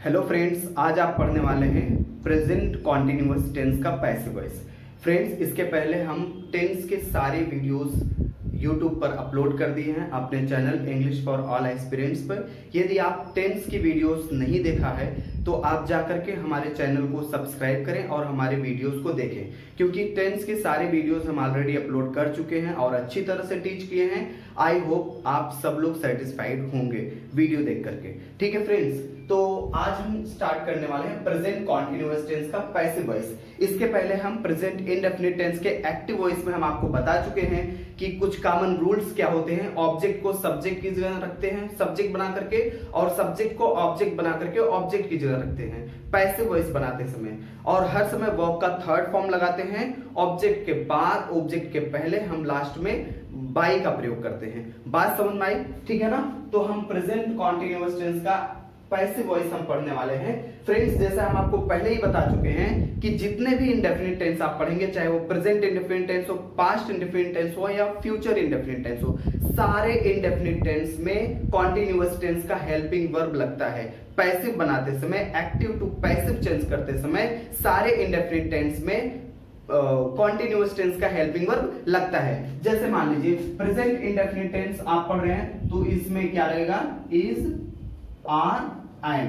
Hello friends, आज आप पढ़ने वाले हैं प्रेजेंट कॉन्टिन्यूअस टेंस का पैसिव वॉइस। फ्रेंड्स, इसके पहले हम टेंस के सारे वीडियोस यूट्यूब पर अपलोड कर दिए हैं अपने channel English for all aspirants पर। यदि आप टेंस की वीडियोस नहीं देखा है तो आप जाकर के हमारे चैनल को सब्सक्राइब करें और हमारे वीडियोस को देखें, क्योंकि टेंस के सारे वीडियोस हम ऑलरेडी अपलोड कर चुके हैं और अच्छी तरह से टीच किए हैं। आई होप आप सब लोग सेटिस्फाइड होंगे वीडियो देख करके। ठीक है फ्रेंड्स, तो आज हम स्टार्ट करने वाले हैं प्रेजेंट कॉन्टिन्यूअस टेंस का पैसिव वॉइस। इसके पहले हम प्रेजेंट इंडेफिनिट टेंस के एक्टिव वॉइस में हम आपको बता चुके हैं कि कुछ कॉमन रूल्स क्या होते हैं। ऑब्जेक्ट को सब्जेक्ट की जगह रखते हैं सब्जेक्ट बना करके, और सब्जेक्ट को ऑब्जेक्ट बना करके ऑब्जेक्ट की जगह रखते हैं पैसिव वॉइस बनाते समय, और हर समय वर्ब का थर्ड फॉर्म लगाते हैं। ऑब्जेक्ट के बाद, ऑब्जेक्ट के पहले हम लास्ट में बाई का प्रयोग करते हैं। बात समझ में आई? ठीक है ना। तो हम प्रेजेंट कॉन्टिन्यूअस टेंस का पैसिव वॉइस हम पढ़ने वाले हैं। फ्रेंड्स, जैसा हम आपको पहले ही बता चुके हैं कि जितने भी इंडेफिनिट टेंस आप पढ़ेंगे, चाहे वो प्रेजेंट इंडेफिनिट टेंस हो, पास्ट इंडेफिनिट टेंस हो या फ्यूचर इंडेफिनिट टेंस हो, सारे इंडेफिनिट टेंस में कॉन्टिन्यूअस टेंस का हेल्पिंग वर्ब लगता है। पैसिव बनाते समय, एक्टिव टू पैसिव चेंज करते समय सारे इंडेफिनिट टेंस में कॉन्टिन्यूअस टेंस का हेल्पिंग वर्ब लगता है। जैसे मान लीजिए प्रेजेंट इंडेफिनिट टेंस आप पढ़ रहे हैं तो इसमें क्या रहेगा? Is, are, am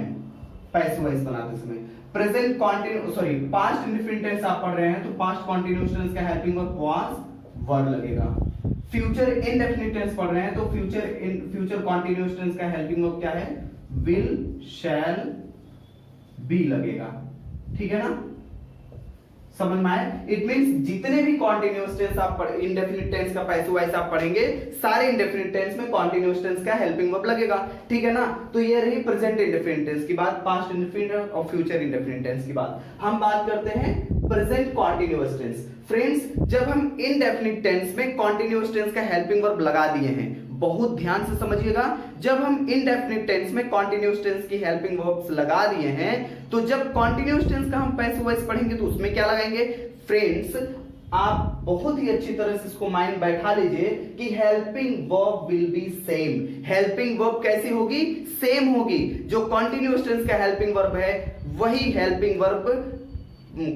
passive voice बनाते समय। प्रेजेंट पास्ट इंडेफिनिट टेंस आप पढ़ रहे हैं तो पास्ट कॉन्टिन्यूअस टेंस का हेल्पिंग वर्ब वाज, वर लगेगा। फ्यूचर इंडेफिनिट टेंस पढ़ रहे हैं तो फ्यूचर कॉन्टिन्यूअस टेंस का हेल्पिंग वर्ब क्या है? विल, शैल, बी लगेगा। ठीक है ना, समझ में आए? इट मींस जितने भी कॉन्टिन्यूअस टेंस आप इंडेफिनिट टेंस का पैसिव वॉइस आप पढ़ेंगे, सारे इंडेफिनिट टेंस में कॉन्टिन्यूअस टेंस का हेल्पिंग वर्ब लगेगा। ठीक है ना। तो ये रही प्रेजेंट इंडेफिनिट टेंस की बात, पास्ट इंडेफिनिट और फ्यूचर इंडेफिनिट टेंस की बात। हम बात करते हैं प्रेजेंट कॉन्टिन्यूअस टेंस। फ्रेंड्स, जब हम इनडेफिनिट टेंस में कॉन्टिन्यूअस टेंस का हेल्पिंग वर्ब लगा दिए हैं, बहुत ध्यान से समझिएगा, जब हम इनडेफिनिट टेंस में कॉन्टिन्यूअस टेंस की हेल्पिंग वर्ब्स लगा दिए हैं, तो जब कॉन्टिन्यूअस टेंस का हम पैसिव वॉइस पढ़ेंगे तो उसमें क्या लगाएंगे? फ्रेंड्स, आप बहुत ही अच्छी तरह से इसको माइंड बैठा लीजिए कि helping verb will be same. Helping verb कैसी होगी? सेम होगी। जो कॉन्टिन्यूअस टेंस का हेल्पिंग वर्ब है वही हेल्पिंग वर्ब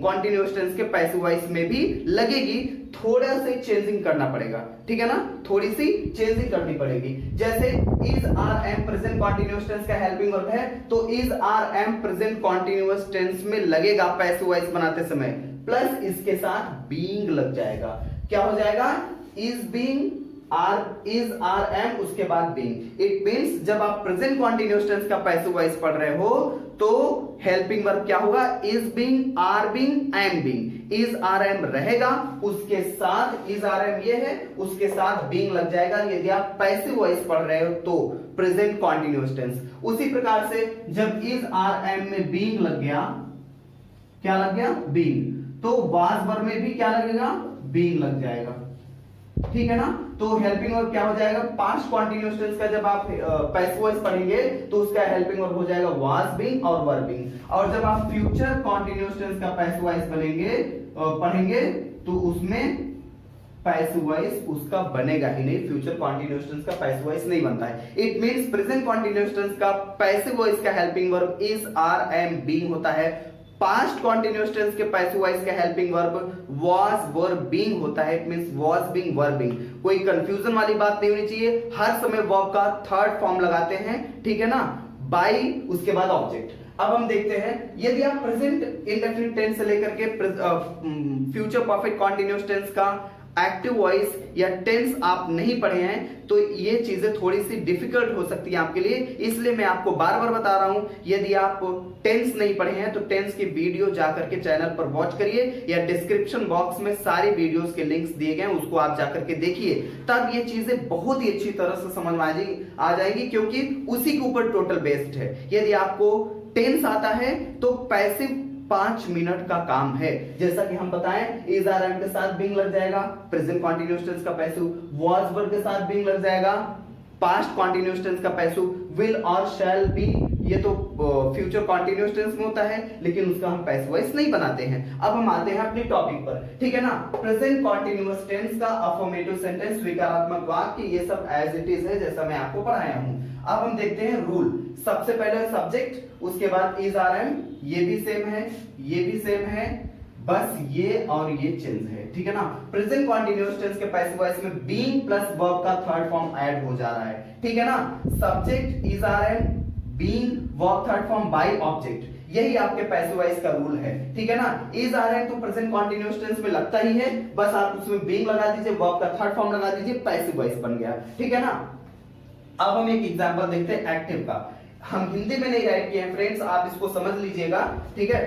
कॉन्टिन्यूअस टेंस के पैसिव वॉइस में भी लगेगी। थोड़ा सा चेंजिंग करना पड़ेगा। ठीक है ना, थोड़ी सी चेंजिंग करनी पड़ेगी। जैसे is, are, am present continuous tense का हेल्पिंग वर्ब है तो is, are, am present continuous tense में लगेगा पैसिव वॉइस बनाते समय, प्लस इसके साथ बीइंग लग जाएगा। क्या हो जाएगा? Is being, are, is, are, am, उसके बाद बीइंग। इट मींस जब आप प्रेजेंट कॉन्टिन्यूअस टेंस का पैसिव वॉइस पढ़ रहे हो तो हेल्पिंग वर्ब क्या होगा? Is being, are being, am being. Is, are, am रहेगा, उसके साथ इज, आर, एम ये है, उसके साथ बीइंग लग जाएगा यदि आप पैसिव वॉइस पढ़ रहे हो तो प्रेजेंट कॉन्टिन्यूअस टेंस। उसी प्रकार से जब इज, आर, एम में बीइंग लग गया, क्या लग गया? बीइंग, तो वाज वर्ब में भी क्या लगेगा? बीइंग लग जाएगा। ठीक है ना। तो हेल्पिंग वर्ब क्या हो जाएगा? पास्ट कॉन्टिन्यूअस टेंस का जब आप पैसिव वॉइस पढ़ेंगे तो उसका हेल्पिंग वर्ब हो जाएगा वाज बीइंग और वर बीइंग। और जब आप फ्यूचर कॉन्टिन्यूअस टेंस का पैसिव वॉइस पढ़ेंगे तो उसमें पैसिव वॉइस उसका बनेगा ही नहीं, फ्यूचर कॉन्टिन्यूअस टेंस का पैसिव वॉइस नहीं बनता है। It means present continuous tense का पैसिव वॉइस का helping verb is, are, am, being होता है। पास्ट कॉन्टिन्यूअस टेंस के पैसिव वॉइस का helping verb was, were, being होता है। It means was being, were being. कोई कंफ्यूजन वाली बात नहीं होनी चाहिए, हर समय वर्ब का थर्ड फॉर्म लगाते हैं। ठीक है ना, बाई, उसके बाद ऑब्जेक्ट। अब हम देखते हैं, यदि आप प्रेजेंट इंडेफिनिट टेंस से लेकर के फ्यूचर परफेक्ट कॉन्टिन्यूअस टेंस का एक्टिव वॉइस या टेंस आप नहीं पढ़े हैं तो ये चीजें थोड़ी सी डिफिकल्ट हो सकती है आपके लिए, इसलिए मैं आपको बार बार बता रहा हूं, यदि आप टेंस नहीं पढ़े हैं तो टेंस की वीडियो जाकर के चैनल पर वॉच करिए, या डिस्क्रिप्शन बॉक्स में सारी वीडियोस के लिंक्स दिए गए हैं, उसको आप जाकर के देखिए, तब ये चीजें बहुत ही अच्छी तरह से समझ में आ जाएगी, क्योंकि उसी के ऊपर टोटल बेस्ड है। यदि आपको टेंस आता है तो पैसिव 5 मिनट का काम है। जैसा कि हम बताएं, इज, आर, एम के साथ बीइंग लग जाएगा, प्रेजेंट कॉन्टिन्यूअस टेंस का पैसिव वाज वर्ब के साथ बीइंग लग जाएगा, पास्ट कॉन्टिन्यूअस टेंस का पैसिव विल और शैल बी, ये तो फ्यूचर कॉन्टिन्यूअस टेंस में होता है, लेकिन उसका हम पैसिव वॉइस नहीं बनाते हैं। अब हम आते हैं अपने टॉपिक पर। ठीक है ना। प्रेजेंट कॉन्टिन्यूअस टेंस का अफर्मेटिव सेंटेंस, विकारात्मक वाक्य, ये सब एज इट इज है जैसा मैं आपको पढ़ाया हूं। अब हम देखते हैं रूल। सबसे पहले सब्जेक्ट, उसके बाद इज आर एम, ये भी सेम है, ये भी सेम है, बस ये और ये चेंज है, ठीक है ना। प्रेजेंट कंटीन्यूअस टेंस के पैसिव वॉइस में बीइंग प्लस वर्ब का थर्ड फॉर्म ऐड हो जा रहा है, ठीक है ना। Subject is are am, being verb third form by object, यही आपके पैसिव वॉइस का रूल है, ठीक है ना। इज आर एम तो प्रेजेंट कंटीन्यूअस टेंस में लगता ही है, बस आप उसमें बीइंग लगा दीजिए, वर्ब का थर्ड फॉर्म लगा दीजिए, पैसिव वॉइस बन गया, ठीक है ना। अब हम एक एग्जांपल देखते हैं एक्टिव का। हम हिंदी में नहीं राइट किए हैं फ्रेंड्स, आप इसको समझ लीजिएगा, ठीक है।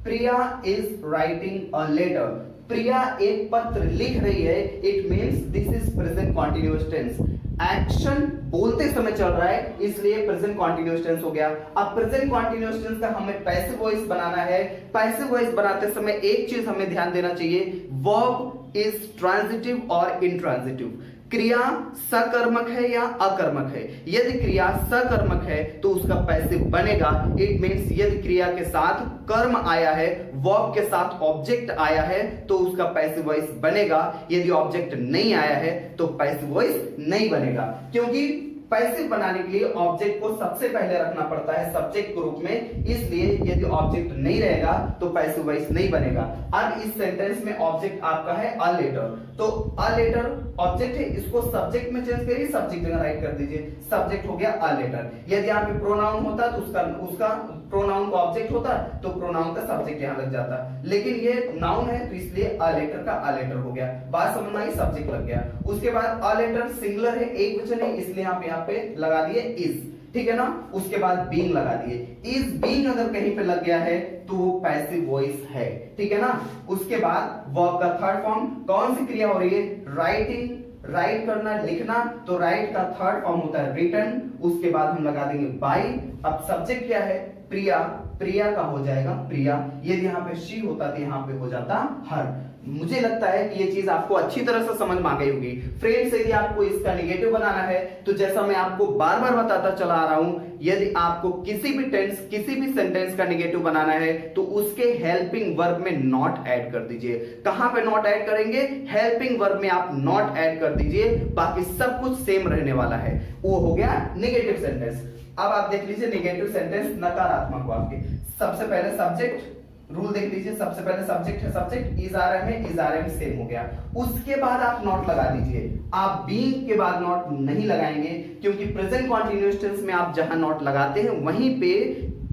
Priya is writing a letter, Priya एक पत्र लिख रही है, it means this is present continuous tense. Action बोलते समय चल रहा है, इसलिए प्रेजेंट कंटीन्यूअस टेंस हो गया। अब प्रेजेंट कंटीन्यूअस टेंस का हमें पैसिव वॉइस बनाना है। पैसिव वॉइस बनाते समय एक चीज हमें ध्यान देना चाहिए, वर्ब इज ट्रांजिटिव और इंट्रांजिटिव। क्रिया सकर्मक है या अकर्मक है। यदि क्रिया सकर्मक है तो उसका पैसिव बनेगा, इट मींस यदि क्रिया के साथ कर्म आया है, वर्ब के साथ ऑब्जेक्ट आया है तो उसका पैसिव वॉइस बनेगा। यदि ऑब्जेक्ट नहीं आया है तो पैसिव वॉइस नहीं बनेगा, क्योंकि पैसिव बनाने के लिए ऑब्जेक्ट को सबसे पहले रखना पड़ता है सब्जेक्ट के रूप में, इसलिए यदि ऑब्जेक्ट नहीं रहेगा तो पैसिव वॉइस नहीं बनेगा। अब इस सेंटेंस में ऑब्जेक्ट आपका है अ लेटर, तो अ लेटर ऑब्जेक्ट है, इसको सब्जेक्ट में चेंज करिए, सब्जेक्ट जगह राइट कर दीजिए, सब्जेक्ट हो गया अ लेटर। यदि यहाँ पे प्रोनाउन होता तो उसका प्रोनाउन का ऑब्जेक्ट होता तो प्रोनाउन का सब्जेक्ट यहाँ लग जाता, लेकिन ये नाउन है तो इसलिए अ लेटर का अ लेटर हो गया। बात समझ में आई, सब्जेक्ट लग गया। उसके बाद अ लेटर सिंगुलर है, एक वचन है, इसलिए आप यहाँ पे लगा दिए इज, ठीक है ना। उसके बाद बीइंग लगा दिए, इज बीइंग अगर कहीं पे लग गया है तो वो पैसिव वॉइस है, ठीक है ना। उसके बाद वर्ब का थर्ड फॉर्म, कौन सी क्रिया हो रही है, राइटिंग, राइट करना, लिखना, तो राइट का थर्ड फॉर्म होता है रिटन, उसके बाद हम लगा देंगे बाय। अब सब्जेक्ट क्या है, प्रिया, प्रिया का हो जाएगा प्रिया, यदि यहाँ पे शी होता तो यहाँ पे हो जाता हर। मुझे लगता है कि ये चीज आपको अच्छी तरह से समझ में आ गई होगी फ्रेंड्स। यदि आपको इसका नेगेटिव बनाना है तो जैसा मैं आपको बार बार बताता चला आ रहा हूं, यदि आपको किसी भी टेंस, किसी भी सेंटेंस का नेगेटिव बनाना है तो उसके हेल्पिंग वर्ब में नॉट ऐड कर दीजिए। कहां पे नॉट ऐड करेंगे, हेल्पिंग वर्ब में आप नॉट ऐड कर दीजिए, बाकी सब कुछ सेम रहने वाला है। वो हो गया नेगेटिव सेंटेंस। अब आप देख लीजिए नेगेटिव सेंटेंस नकारात्मक वाक्य। सबसे पहले सब्जेक्ट, रूल देख लीजिए, सबसे पहले सब्जेक्ट है, सब्जेक्ट इज आर एम है, इज आर एम सेम हो गया। उसके बाद आप नॉट लगा दीजिए, आप बीइंग के बाद नॉट नहीं लगाएंगे, क्योंकि प्रेजेंट कंटीन्यूअस टेंस में आप जहां नॉट लगाते हैं वहीं पे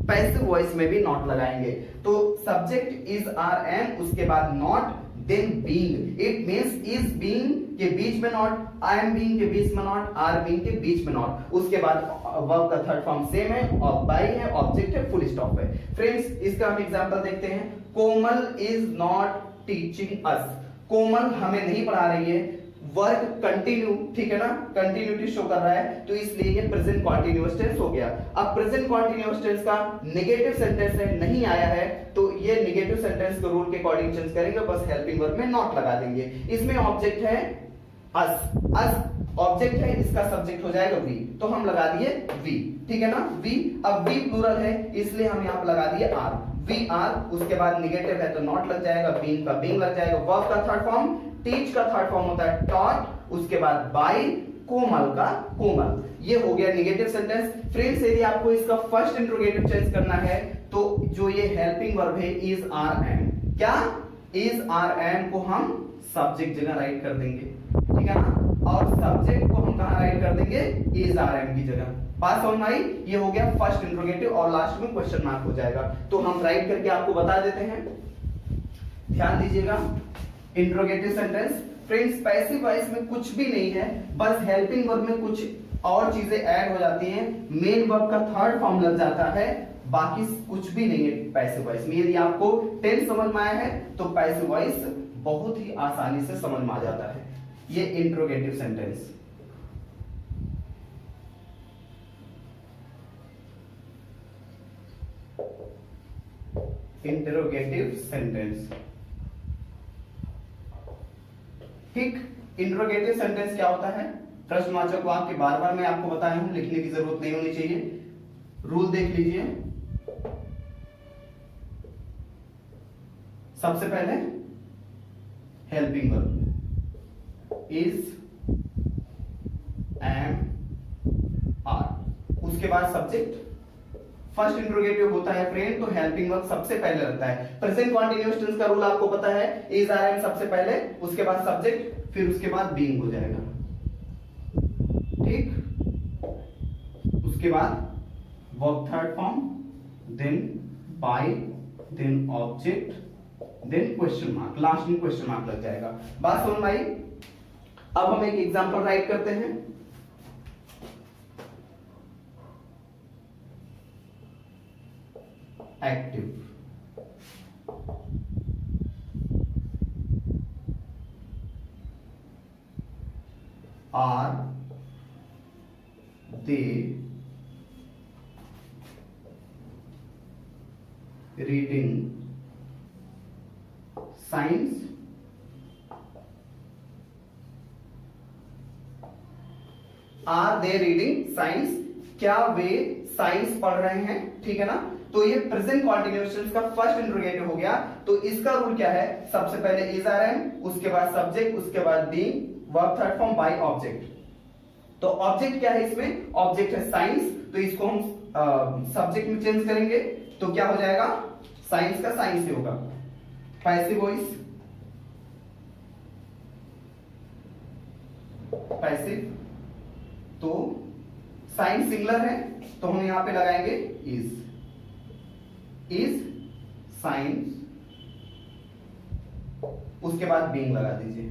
पैसिव वॉइस में भी नॉट लगाएंगे। तो सब्जेक्ट इज आर एम, उसके बाद not, then being, it means is being के बीच में नॉट, आई एम बीइंग के बीच में नॉट, आर बीइंग के बीच में नॉट, उसके बाद वर्ब का थर्ड फॉर्म सेम है और बाय है, ऑब्जेक्ट है, फुल स्टॉप है। फ्रेंड्स इसका हम एग्जांपल देखते हैं। कोमल इज नॉट टीचिंग अस, कोमल हमें नहीं पढ़ा रही है, वर्क कंटिन्यू, ठीक है ना, कंटिन्यूटी शो कर रहा है, तो इसलिए ये प्रेजेंट कंटीन्यूअस टेंस हो गया। अब प्रेजेंट कंटीन्यूअस टेंस का नेगेटिव सेंटेंस है, नहीं आया है, तो ये नेगेटिव सेंटेंस के रूल के अकॉर्डिंग चेंज करेंगे, बस हेल्पिंग वर्ब में नॉट लगा देंगे। इसमें ऑब्जेक्ट है अस, अस ऑब्जेक्ट है, इसका सब्जेक्ट हो जाएगा वी, तो हम लगा दिए वी, ठीक है ना, वी। अब वी प्लूरल है इसलिए हम यहाँ पे लगा दिए आर, वी आर। उसके बाद नेगेटिव है तो नॉट लग जाएगा, बीइंग का बीइंग लग जाएगा, वर्ब का थर्ड फॉर्म, टीच का थर्ड फॉर्म होता है टॉट, उसके बाद बाय, कोमल का कोमल। ये हो गया नेगेटिव सेंटेंस। फ्रेंड्स यदि आपको इसका फर्स्ट इंट्रोगेटिव चेंज करना है तो जो ये हेल्पिंग वर्ब है इज आर एम, क्या इज आर एम को हम सब्जेक्ट जगह राइट कर देंगे, ठीक है ना, और सब्जेक्ट को हम कहां राइट कर देंगे, इज आर एम की जगह। बात समझ में आई, ये हो गया फर्स्ट इंट्रोगेटिव और लास्ट में क्वेश्चन मार्क हो जाएगा, तो हम राइट करके आपको बता देते हैं, ध्यान दीजिएगा। Interrogative sentence friends passive voice में कुछ भी नहीं है, बस हेल्पिंग वर्ब में कुछ और चीजें ऐड हो जाती हैं, मेन वर्ब का थर्ड फॉर्म लग जाता है, बाकी कुछ भी नहीं है पैसिव वॉइस में। यदि आपको टेंस समझ में आया है तो पैसिव वॉइस बहुत ही आसानी से समझ में आ जाता है। ये इंट्रोगेटिव सेंटेंस। इंट्रोगेटिव सेंटेंस, ठीक। इंट्रोगेटिव सेंटेंस क्या होता है, प्रश्नवाचक वाक्य, बार बार मैं आपको बताया हूं, लिखने की जरूरत नहीं होनी चाहिए। रूल देख लीजिए, सबसे पहले helping verb is, am, are, उसके बाद सब्जेक्ट। फर्स्ट इंट्रोगेटिव होता है फ्रेंड तो हेल्पिंग वर्ब सबसे पहले रहता है। प्रेजेंट कॉन्टिन्यूअस टेंस का रूल आपको पता है, इज आर एम सबसे पहले, उसके बाद सब्जेक्ट, फिर उसके बाद बीइंग हो जाएगा। ठीक, उसके बाद verb third form, then by, then object, then question mark, last में क्वेश्चन मार्क लग जाएगा। बात समझ में आई? अब हम एक एग्जांपल राइट करते हैं। Active, are they reading science? Are they reading science? क्या वे साइंस पढ़ रहे हैं? ठीक है ना। तो ये प्रेजेंट कॉन्टिन्यूअस टेंस का फर्स्ट इंट्रोगेटिव हो गया। तो इसका रूल क्या है? सबसे पहले इज आर एम, उसके बाद सब्जेक्ट, उसके बाद being, verb third form, by, object. तो ऑब्जेक्ट क्या है इसमें? ऑब्जेक्ट है साइंस, तो इसको हम सब्जेक्ट में चेंज करेंगे तो क्या हो जाएगा? साइंस का साइंस से होगा। पैसिव वॉइस, पैसिव, तो साइंस सिंगुलर है तो हम यहां पे लगाएंगे इज साइंस, उसके बाद बीइंग लगा दीजिए।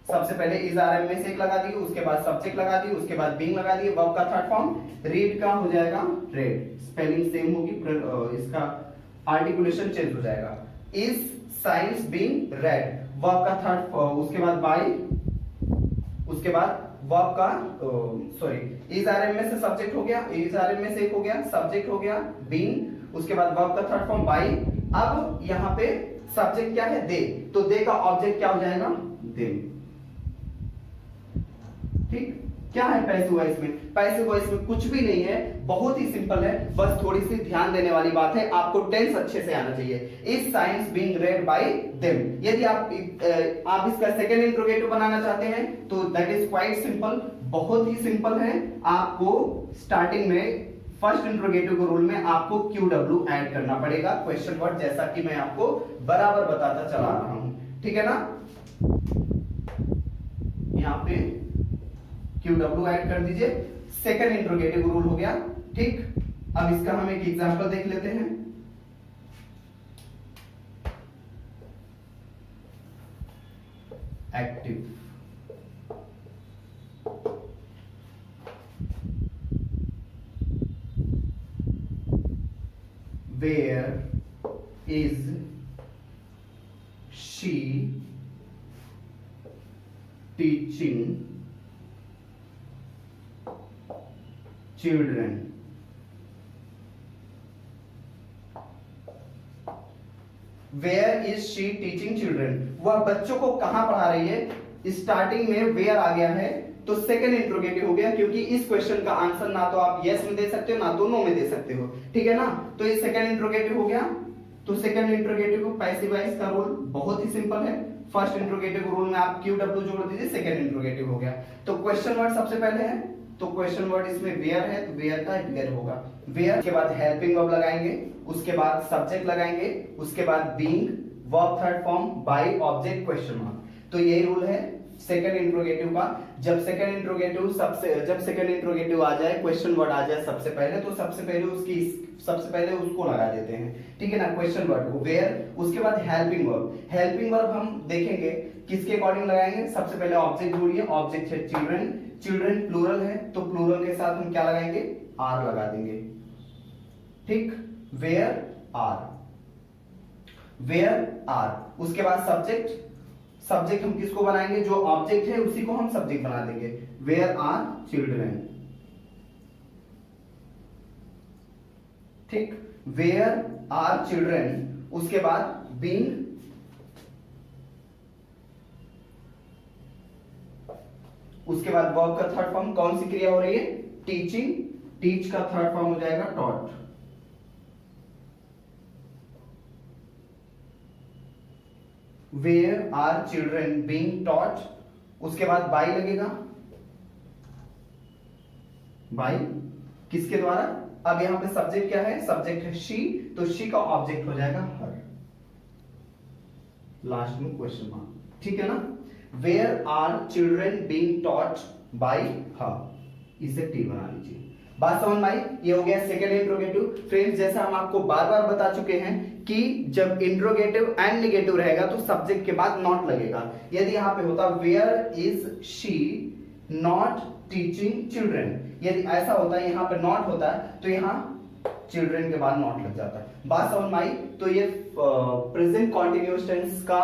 सबसे पहले इज आर एम में से एक लगा दिए, उसके बाद सब्जेक्ट लगा दिए, उसके बाद बीइंग लगा दिए। वर्ब का थर्ड फॉर्म रीड का हो जाएगा रेड, स्पेलिंग सेम होगी, इसका आर्टिकुलेशन चेंज हो जाएगा। Is science being red, verb का थर्ड, उसके बाद बाय, उसके बाद वर्ब का सॉरी इज आर एम में से सब्जेक्ट हो गया, इज आर एम में से एक हो गया, सब्जेक्ट हो गया, बीइंग, उसके बाद वर्ब का थर्ड फॉर्म बाय। अब यहां पे सब्जेक्ट क्या है? दे, तो दे का ऑब्जेक्ट क्या हो जाएगा? देम। ठीक, क्या है पैसिव वॉइस में? पैसिव वॉइस में कुछ भी नहीं है, बहुत ही सिंपल है, बस थोड़ी सी ध्यान देने वाली बात है, आपको टेंस अच्छे से आना चाहिए। Is science being red bye them. यदि आप इसका सेकंड इंट्रोगेटिव बनाना चाहते हैं तो दैट इज क्वाइट सिंपल, बहुत ही सिंपल है। आपको स्टार्टिंग में फर्स्ट इंट्रोगेटिव के रूल में आपको QW ऐड करना पड़ेगा, क्वेश्चन वर्ड, जैसा कि मैं आपको बराबर बताता चला रहा हूं। ठीक है ना। यहां पे QW ऐड कर दीजिए, सेकंड इंट्रोगेटिव रूल हो गया। ठीक, अब इसका हम एक एग्जांपल देख लेते हैं। Active, where is she teaching children? Where is she teaching children? वह बच्चों को कहां पढ़ा रही है? स्टार्टिंग में वेयर आ गया है तो सेकंड इंट्रोगेटिव हो गया, क्योंकि इस क्वेश्चन का आंसर ना तो आप यस में दे सकते हो ना तो नो में दे सकते हो। ठीक है ना। तो ये सेकंड इंट्रोगेटिव हो गया। तो सेकंड इंट्रोगेटिव को पैसिव वॉइस का रूल बहुत ही सिंपल है, फर्स्ट इंट्रोगेटिव रूल में आप QW जोड़ दीजिए, सेकंड इंट्रोगेटिव हो गया। तो क्वेश्चन वर्ड सबसे पहले है, तो क्वेश्चन वर्ड इसमें वेयर है तो वेयर का वेयर होगा। वेयर के बाद हेल्पिंग वर्ब लगाएंगे, उसके बाद सब्जेक्ट लगाएंगे, उसके बाद being, verb third form, by, object, question mark. तो यही रूल है सेकंड इंट्रोगेटिव का। जब सेकंड इंट्रोगेटिव आ जाए, क्वेश्चन वर्ड आ जाए सबसे पहले, तो सबसे पहले उसको लगा देते हैं। ठीक है ना, क्वेश्चन वर्ड को वेयर, उसके बाद हेल्पिंग वर्ब। हेल्पिंग वर्ब हम देखेंगे किसके अकॉर्डिंग लगाएंगे। सबसे पहले ऑब्जेक्ट जोड़िए, ऑब्जेक्ट है चिल्ड्रन, चिल्ड्रन प्लूरल है तो प्लूरल के साथ हम क्या लगाएंगे? आर लगा देंगे। ठीक, वेयर आर, वेयर आर। उसके बाद सब्जेक्ट, सब्जेक्ट हम किसको बनाएंगे? जो ऑब्जेक्ट है उसी को हम सब्जेक्ट बना देंगे, वेयर आर चिल्ड्रन। ठीक, वेयर आर चिल्ड्रन। उसके बाद बीइंग, उसके बाद वर्ब का थर्ड फॉर्म, कौन सी क्रिया हो रही है? टीचिंग, टीच का थर्ड फॉर्म हो जाएगा taught. Where are children being taught, उसके बाद बाय लगेगा, बाय किसके द्वारा। अब यहां पे सब्जेक्ट क्या है, सब्जेक्ट है शी, तो शी का ऑब्जेक्ट हो जाएगा हर, लास्ट में क्वेश्चन मार्क, ठीक है ना। Where are children being taught by her, इसे टी बना लीजिए। बात समझ में आई। ये हो गया सेकंड इंट्रोगेटिव। फ्रेंड्स जैसा हम आपको बार बार बता चुके हैं कि जब इंट्रोगेटिव एंड नेगेटिव रहेगा तो सब्जेक्ट के बाद नॉट लगेगा। यदि यहां पे होता where is she not teaching children, यदि ऐसा होता है यहां पे नॉट होता है तो यहां चिल्ड्रन के बाद नॉट लग जाता है। बात समझ में आई। तो ये प्रेजेंट कॉन्टिन्यूअस टेंस का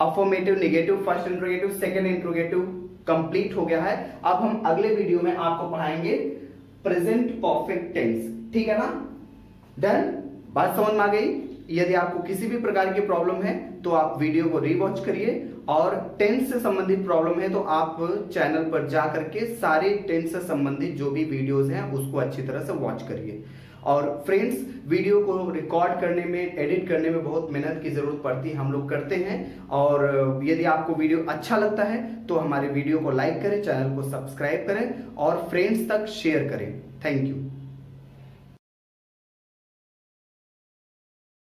affirmative, negative, first interrogative, second interrogative complete हो गया है। अब हम अगले वीडियो में आपको पढ़ाएंगे प्रेजेंट परफेक्ट टेंस, ठीक है ना। डन, बात समझ में आ गई। यदि आपको किसी भी प्रकार की प्रॉब्लम है तो आप वीडियो को रीवॉच करिए, और टेंस से संबंधित प्रॉब्लम है तो आप चैनल पर जा करके सारे टेंस से संबंधित जो भी वीडियोस हैं उसको अच्छी तरह से वॉच करिए। और फ्रेंड्स वीडियो को रिकॉर्ड करने में, एडिट करने में बहुत मेहनत की जरूरत पड़ती है, हम लोग करते हैं। और यदि आपको वीडियो अच्छा लगता है तो हमारे वीडियो को लाइक करें, चैनल को सब्सक्राइब करें और फ्रेंड्स तक शेयर करें। Thank you.